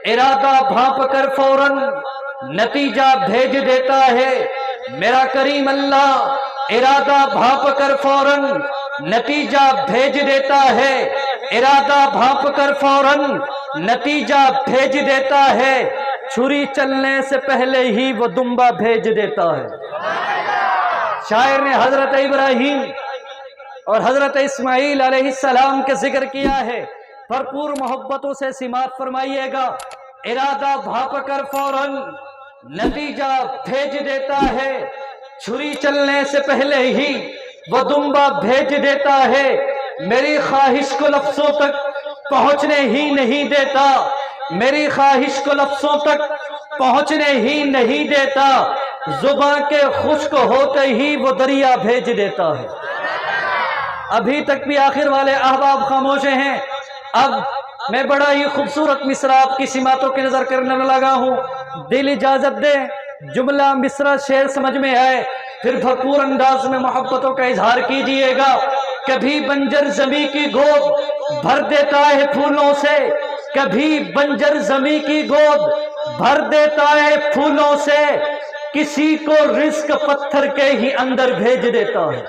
ارادہ بھانپ کر فوراً نتیجہ بھیج دیتا ہے۔ میرا کریم اللہ ارادہ بھانپ کر فوراً نتیجہ بھیج دیتا ہے، ارادہ بھانپ کر فوراً نتیجہ بھیج دیتا ہے، چھری چلنے سے پہلے ہی وہ دمبا بھیج دیتا ہے۔ شاعر نے حضرت ابراہیم اور حضرت اسماعیل علیہ السلام کے ذکر کیا ہے، بھرپور محبتوں سے سماعت فرمائیے گا۔ ارادہ بھانپ کر فوراً نتیجہ بھیج دیتا ہے، چھری چلنے سے پہلے ہی وہ دمبا بھیج دیتا ہے، میری خواہش کو لفظوں تک پہنچنے ہی نہیں دیتا، میری خواہش کو لفظوں تک پہنچنے ہی نہیں دیتا، زباں کے خشک ہوتے ہی وہ دریا بھیج دیتا ہے۔ ابھی تک بھی آخر والے احباب خاموش ہیں، اب میں بڑا ہی خوبصورت مصرع آپ کی سماعتوں کی نظر کرنے لگا ہوں۔ دل اجازت دے، جملہ مصرع شعر سمجھ میں آئے، پھر بھرپور انداز میں محبتوں کا اظہار کیجئے گا۔ کبھی بنجر زمیں کی گود بھر دیتا ہے پھولوں سے، کبھی بنجر زمیں کی گود بھر دیتا ہے پھولوں سے، کسی کو رزق پتھر کے ہی اندر بھیج دیتا ہے،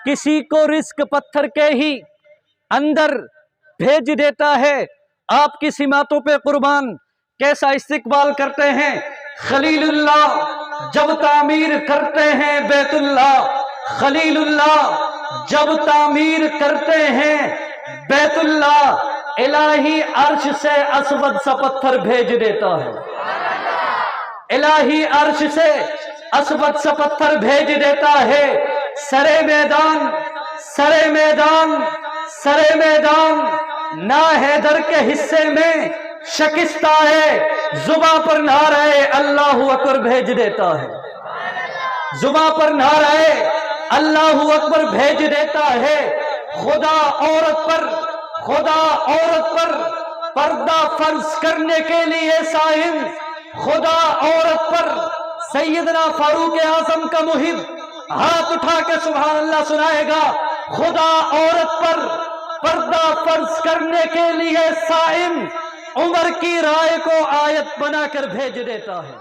کسی کو رزق پتھر کے ہی اندر بھیج دیتا ہے۔ آپ کی سماعتوں پہ قربان کیسا استقبال کرتے ہیں خلیل اللہ جب تعمیر کرتے ہیں بیت اللہ، خلیل اللہ جب تعمیر کرتے ہیں بیت اللہ، الہی عرش سے اسود سا پتھر بھیج دیتا ہے، الہی عرش سے اسود سا پتھر بھیج دیتا ہے۔ سرے میدان سرے میدان سرے میدان نا حیدر کے حصے میں شکستہ ہے، زباں پر نعرہ اللہ اکبر بھیج دیتا ہے، زباں پر نعرہ اللہ اکبر بھیج دیتا ہے۔ خدا عورت پر پردہ فرض کرنے کے لیے صائم، خدا عورت پر سیدنا فاروق اعظم کا محب ہاتھ اٹھا کے سبحان اللہ سنائے گا۔ خدا عورت پر پردہ فرض کرنے کے لیے صائم، عمر کی رائے کو آیت بنا کر بھیج دیتا ہے۔